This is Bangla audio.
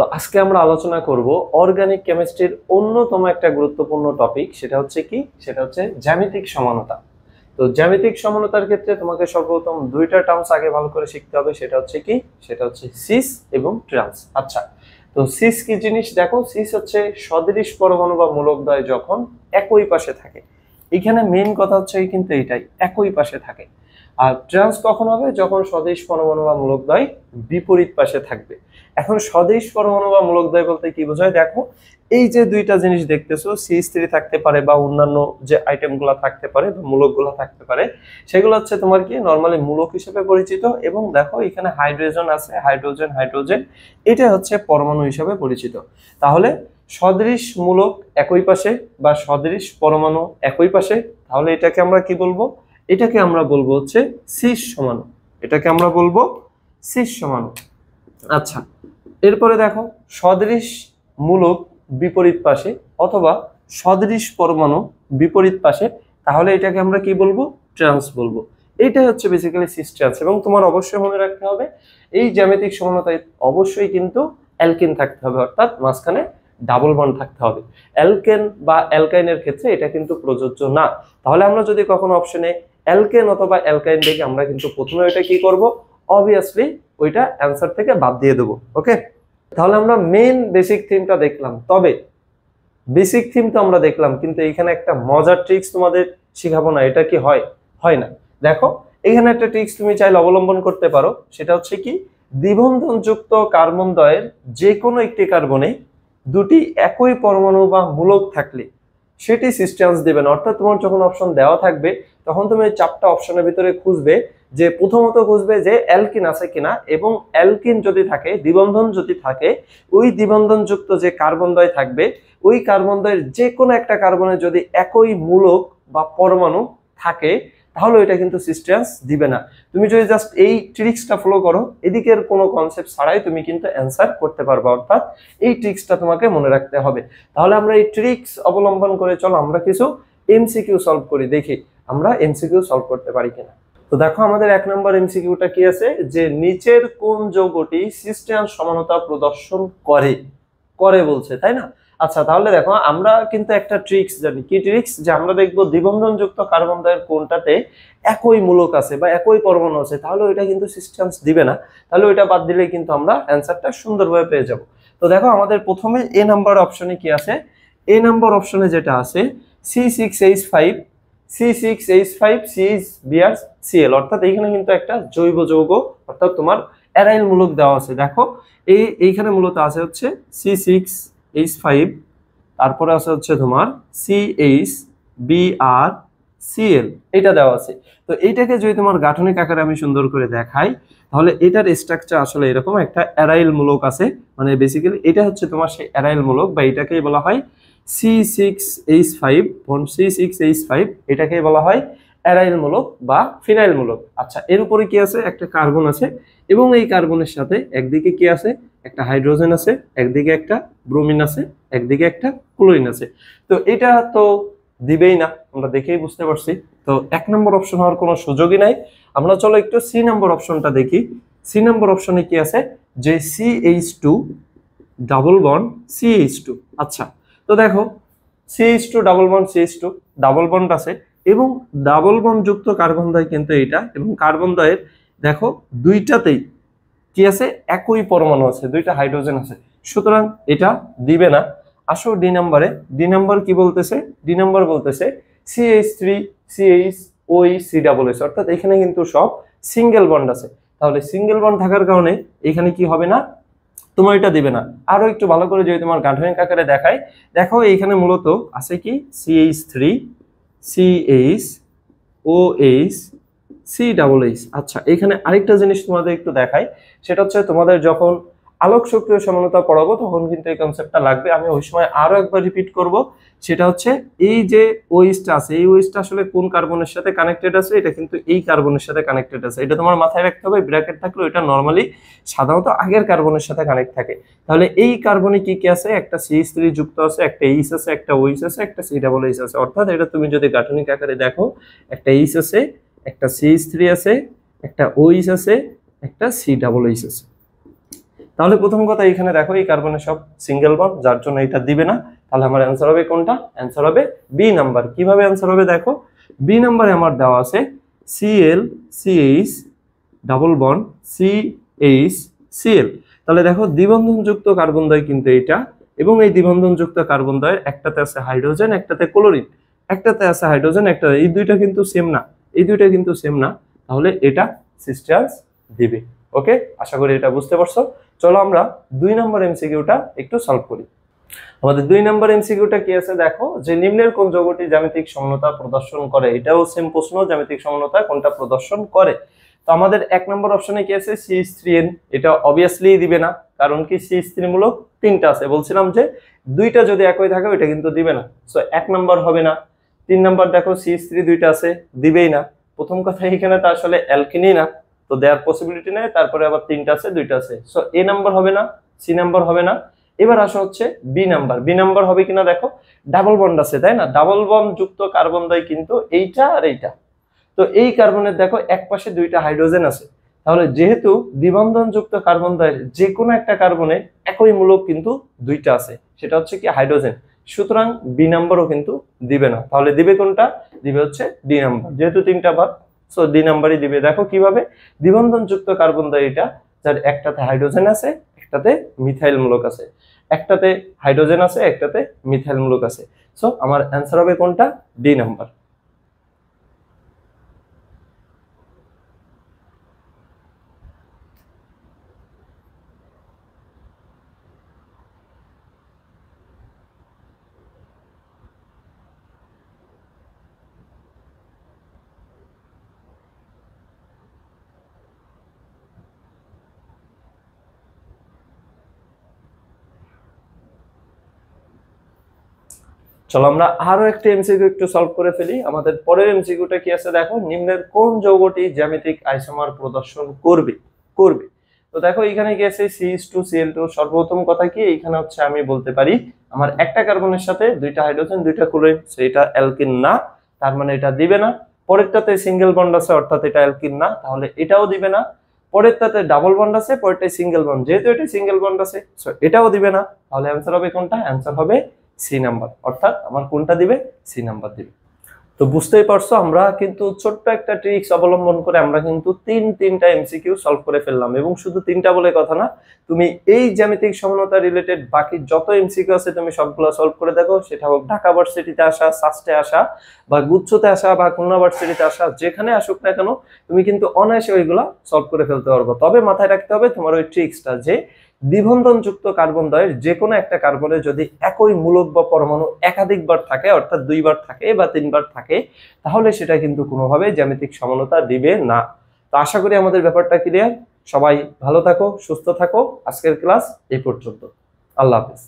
তো আজকে আমরা আলোচনা করব অর্গানিক কেমিস্ট্রির অন্যতম একটা গুরুত্বপূর্ণ টপিক, সেটা হচ্ছে কি, সেটা হচ্ছে জ্যামিতিক সমানতা। তো জ্যামিতিক সমানতার ক্ষেত্রে তোমাকে সর্বপ্রথম দুইটা টার্মস আগে ভালো করে শিখতে হবে, সেটা হচ্ছে কি, সেটা হচ্ছে সিস এবং ট্রান্স। আচ্ছা, তো সিস কি জিনিস দেখো, সিস হচ্ছে সদৃশ পরমাণু বা মূলকদ্বয় যখন একই পাশে থাকে। এখানে মেইন কথা হচ্ছে কিন্তু এটাই, একই পাশে থাকে। আর ট্রান্স কখন হবে, যখন সদৃশ পরমাণু বা মূলকদ্বয় বিপরীত পাশে থাকবে। এখন সদৃশ পরমাণু বা মূলকদ্বয় বলতে কি বোঝায়, দেখো এই যে দুইটা জিনিস দেখতেছো, CH3 থাকতে পারে বা অন্যান্য যে আইটেমগুলো থাকতে পারে বা মূলকগুলো থাকতে পারে, সেগুলো হচ্ছে তোমার কি নরমালি মূলক হিসেবে পরিচিত। এবং দেখো এখানে হাইড্রোজেন আছে, হাইড্রোজেন হাইড্রোজেন, এটা হচ্ছে পরমাণু হিসেবে পরিচিত। তাহলে সদৃশ মূলক একই পাশে বা সদৃশ পরমাণু একই পাশে, তাহলে এটাকে আমরা কি বলবো, এটাকে আমরা বলবো হচ্ছে সিস সমাণু। এটাকে আমরা বলবো সিস সমাণু। আচ্ছা, এরপরে দেখো সদৃশ মূলক বিপরীত পাশে অথবা সদৃশ পরমাণু বিপরীত পাশে, তাহলে এটাকে আমরা কি বলবো, ট্রান্স বলবো। এইটাই হচ্ছে বেসিক্যালি সিস ট্রান্স। এবং তোমার অবশ্যই মনে রাখতে হবে এই জ্যামিতিক সমানতায় অবশ্যই কিন্তু অ্যালকিন থাকতে হবে, অর্থাৎ মাঝখানে ডাবল বন্ড থাকতে হবে। অ্যালকেন বা অ্যালকাইনের ক্ষেত্রে এটা কিন্তু প্রযোজ্য না। তাহলে আমরা যদি কখনো অপশনে অ্যালকেন অথবা অ্যালকাইন দেখি, আমরা কিন্তু প্রথমে ওইটা কি করব, অবভিয়াসলি ওইটা অ্যান্সার থেকে বাদ দিয়ে দেবো। ওকে, তাহলে আমরা মেইন বেসিক থিমটা দেখলাম। তবে বেসিক থিম তো আমরা দেখলাম, কিন্তু এখানে একটা মজার ট্রিক্স তোমাদের শিখাবো না, এটা কি হয়, হয় না। দেখো এখানে একটা ট্রিক্স তুমি চাইলে অবলম্বন করতে পারো, সেটা হচ্ছে কি, দ্বিবন্ধনযুক্ত কার্বন দ্বয়ের যে কোনো একটি কার্বনে দুটি একই পরমাণু বা মূলক থাকলে সেটি সিস ট্রান্স দেবে না। অর্থাৎ তোমার যখন অপশন দেওয়া থাকবে, তখন তুমি এই চারটা অপশনের ভিতরে খুঁজবে, যে প্রথমত খুঁজবে যে অ্যালকিন আছে কিনা, এবং অ্যালকিন যদি থাকে, দ্বিবন্ধন যদি থাকে, ওই দ্বিবন্ধনযুক্ত যে কার্বন দ্বয় থাকবে, ওই কার্বন দ্বয়ের যে কোনো একটা কার্বনে যদি একই মূলক বা পরমাণু থাকে, তাহলে এটা কিন্তু সিস ট্রান্স দিবে না। তুমি যদি জাস্ট এই ট্রিক্সটা ফলো করো, এদিকের কোনো কনসেপ্ট ছাড়াই তুমি কিন্তু অ্যান্সার করতে পারবে। অর্থাৎ এই ট্রিক্সটা তোমাকে মনে রাখতে হবে। তাহলে আমরা এই ট্রিক্স অবলম্বন করে চলো আমরা কিছু এমসিকিউ সলভ করি, দেখি আমরা এমসিকিউ সলভ করতে পারি কিনা। তো দেখো আমাদের 1 নম্বর এমসিকিউটা কি আছে, যে নিচের কোন যৌগটি সিস ট্রান্স সমানতা প্রদর্শন করে, করে বলছে, তাই না। আচ্ছা, তাহলে দেখো আমরা কিন্তু একটা ট্রিক্স জানি। কি ট্রিক্স, যে আমরা দেখবো দ্বিবন্ধনযুক্ত কার্বন দ্বয়ের কোনটাতে একই মূলক আছে বা একই পরমাণু আছে, তাহলে ওইটা কিন্তু সিস ট্রান্স দিবে না। তাহলে ওইটা বাদ দিলেই কিন্তু আমরা অ্যান্সারটা সুন্দরভাবে পেয়ে যাব। তো দেখো আমাদের প্রথমে এ নাম্বার অপশনে কি আছে, এ নাম্বার অপশনে যেটা আছে C6H5, C6H5 CH2Cl, অর্থাৎ এইখানে কিন্তু একটা জৈব যৌগ, অর্থাৎ তোমার অ্যারাইল মূলক দেওয়া আছে। দেখো এইখানে মূলত আছে হচ্ছে C6H5, তারপরে আছে হচ্ছে তোমার CH2Br, Cl, এটা দেওয়া আছে। তো এইটাকে যদি তোমার গাঠনিক আকারে আমি সুন্দর করে দেখাই, তাহলে এটার স্ট্রাকচার আসলে এরকম, একটা অ্যারাইল মূলক আছে, মানে বেসিক্যালি এটা হচ্ছে তোমার সেই অ্যারাইল মূলক, বা এটাকেই বলা হয় C6H5 C6H5, এটাকেই বলা হয় অ্যারাইল মূলক বা ফিনাইল মূলক। আচ্ছা, এর উপরে কি আছে, একটা কার্বন আছে, এবং এই কার্বনের সাথে একদিকে কি আছে, একটা হাইড্রোজেন আছে, একদিকে একটা ব্রোমিন আছে, একদিকে একটা ক্লোরিন আছে। তো এটা তো দিবেই না, আমরা দেখেই বুঝতে পারছি। তো 1 নম্বর অপশন হওয়ার কোনো সুযোগই নাই। আমরা চলো একটু সি নম্বর অপশনটা দেখি। সি নম্বর অপশনে কি আছে, যে CH2 ডাবল বন্ড CH2। আচ্ছা, তো দেখো CH2 double bond CH2 double bond আছে, এবং ডাবল বন্ড যুক্ত কার্বন দ্বয় কিন্তু এটা, এবং কার্বন দ্বয়ের দেখো দুইটাতেই কি আছে, একই পরমাণু আছে, দুইটা হাইড্রোজেন আছে, সুতরাং এটা দিবে না। আসো ডি নাম্বারে, ডি নাম্বার কি বলতেছে, ডি নাম্বার বলতেছে CH3 CHOECH, অর্থাৎ এখানে কিন্তু সব সিঙ্গেল বন্ড আছে। তাহলে সিঙ্গেল বন্ড থাকার কারণে এখানে কি হবে না, তোমার এটা দিবে না। আরো একটু ভালো করে যদি তোমার গাঠনিক আকারে দেখাই, দেখো এইখানে মূলত আছে কি CH3 CHOH CHH। আচ্ছা, এখানে আরেকটা জিনিস তোমাদের একটু দেখাই, সেটা হচ্ছে তোমাদের যখন আলোক সক্রিয় সমানতা পড়াবো তখন কিন্তু এই কনসেপ্টটা লাগবে। আমি ওই সময় আরো একবার রিপিট করব, সেটা হচ্ছে এই যে ওইসটা আছে, এই ওইসটা আসলে কোন কার্বনের সাথে কানেক্টেড আছে, এটা কিন্তু এই কার্বনের সাথে কানেক্টেড আছে। এটা তোমার মাথায় রাখতে হবে, ব্র্যাকেট থাকলে এটা নরমালি সাধারণত আগের কার্বনের সাথে কানেক্ট থাকে। তাহলে এই কার্বনে কি কি আছে, একটা CH3 যুক্ত আছে, একটা এইচ আছে, একটা ওইস আছে, একটা CHH আছে। অর্থাৎ এটা তুমি যদি গাঠনিক আকারে দেখো, একটা এইচ আছে, একটা CH3 আছে, একটা ওইস আছে, একটা CHH আছে। তাহলে প্রথম কথা এখানে দেখো এই কার্বনের সব সিঙ্গেল বন্ড, যার জন্য এটা দিবে না। তাহলে আমার অ্যান্সার হবে কোনটা? অ্যান্সার হবে বি নাম্বার। কিভাবে অ্যান্সার হবে দেখো, বি নাম্বারে আমার দেওয়া আছে Cl CH double bond CH Cl। তাহলে দেখো দ্বিবন্ধনযুক্ত কার্বন দ্বয় কিন্তু এটা, এবং এই দ্বিবন্ধনযুক্ত কার্বন দ্বয়ের একটাতে আছে হাইড্রোজেন, একটাতে ক্লোরিন, একটাতে আছে হাইড্রোজেন, একটা, এই দুইটা কিন্তু সেম না, এই দুইটা কিন্তু সেম না। তাহলে এটা সিস্টার্স দিবে। ওকে, আশা করি এটা বুঝতে পারছো। চলো আমরা 2 নম্বর এমসিকিউটা একটু সলভ করি। আমাদের 2 নম্বর এমসিকিউটা কি আছে দেখো, যে নিম্নের কোন যৌগটি জ্যামিতিক সমতা প্রদর্শন করে। এটাও সেম প্রশ্ন, জ্যামিতিক সমতা কোনটা প্রদর্শন করে। তো আমাদের 1 নম্বর অপশনে কি আছে CH3N, এটা অবভিয়াসলি দিবে না, কারণ কি CH3 মূলক 3টা আছে, বলছিলাম যে 2টা যদি একই থাকে ওইটা কিন্তু দিবে না, সো 1 নম্বর হবে না। 3 নম্বর দেখো CH3 2টা আছে, দিবেই না। প্রথম কথা এখানে তো আসলে অ্যালকিনই না, তো দেওয়ার পসিবিলিটি নেই। তারপরে আবার 3টা আছে, 2টা আছে, সো A নাম্বার হবে না, সি নাম্বার হবে না। এবার আসা হচ্ছে বি নাম্বার। বি নাম্বার হবে কিনা দেখো, ডাবল বন্ড আছে তাই না, ডাবল বন্ড যুক্ত কার্বন দ্বয় কিন্তু এইটা আর এইটা। তো এই কার্বনের দেখো এক পাশে 2টা হাইড্রোজেন আছে, তাহলে যেহেতু দ্বিবন্ধন যুক্ত কার্বন দ্বয়ের যে কোনো একটা কার্বনে একই মূলক কিন্তু 2টা আছে, সেটা হচ্ছে কি হাইড্রোজেন, সুতরাং বি নাম্বারও কিন্তু দিবে না। তাহলে দিবে কোনটা? দিবে হচ্ছে ডি নাম্বার, যেহেতু 3টা ভাগ, সো ডি নাম্বারই দিবে। দেখো কিভাবে, দ্বিবন্ধন যুক্ত কার্বন দ্বয় এটা, যার একটাতে হাইড্রোজেন আছে, একটাতে মিথাইল মূলক আছে, একটাতে হাইড্রোজেন আছে, একটাতে মিথাইল মূলক আছে। সো আমার অ্যান্সার হবে কোনটা? D number. চলো আমরা আরো একটা এমসিকিউ একটু সলভ করে ফেলি। আমাদের পরের এমসিকিউটা কি আছে দেখো, নিম্নের কোন যৌগটি জ্যামিতিক আইসোমার প্রদর্শন করবে করবে তো দেখো এখানে কি আছে CH2Cl2। সর্বপ্রথম কথা কি, এখানে হচ্ছে আমি বলতে পারি আমার একটা কার্বনের সাথে 2টা হাইড্রোজেন 2টা ক্লোরিন, সো এটা অ্যালকিন না, তার মানে এটা দিবে না। পরেরটাতে সিঙ্গেল বন্ড আছে, অর্থাৎ এটা অ্যালকিন না, তাহলে এটাও দিবে না। পরেরটাতে ডাবল বন্ড আছে, পরেরটায় সিঙ্গেল বন্ড, যেহেতু এটা সিঙ্গেল বন্ড আছে, সো এটাও দিবে না। তাহলে অ্যান্সার হবে কোনটা? অ্যান্সার হবে সি নাম্বার, অর্থাৎ আমার কোনটা দিবে? সি নাম্বার দিবে। তো বুঝতেই পারছো, আমরা কিন্তু ছোট্ট একটা ট্রিক্স অবলম্বন করে আমরা কিন্তু তিনটা এমসিকিউ সলভ করে ফেললাম। এবং শুধু 3টা বলে কথা না, তুমি এই জ্যামিতিক সমতা রিলেটেড বাকি যত এমসিকিউ আছে তুমি সবগুলো সলভ করে দেখো, সেটা হোক ঢাকা ভার্সিটিতে আসা, সাস্টে আসা, বা গুচ্ছতে আসা, বা খুলনা ভার্সিটিতে আসা, যেখানে আসুক না কেন তুমি কিন্তু অনায়াসে ওইগুলা সলভ করে ফেলতে পারবো। তবে মাথায় রাখতে হবে তোমার ওই ট্রিক্সটা, যে দ্বিবন্ধনযুক্ত কার্বন দ্বয়ের যে কোনো একটা কার্বনে যদি একই মূলক বা পরমাণু একাধিকবার থাকে, অর্থাৎ 2বার থাকে বা 3বার থাকে, তাহলে সেটা কিন্তু কোনোভাবে জ্যামিতিক সমতা দিবে না। তো আশা করি আমাদের ব্যাপারটা ক্লিয়ার। সবাই ভালো থাকো, সুস্থ থাকো। আজকের ক্লাস এই পর্যন্ত। আল্লাহ হাফেজ।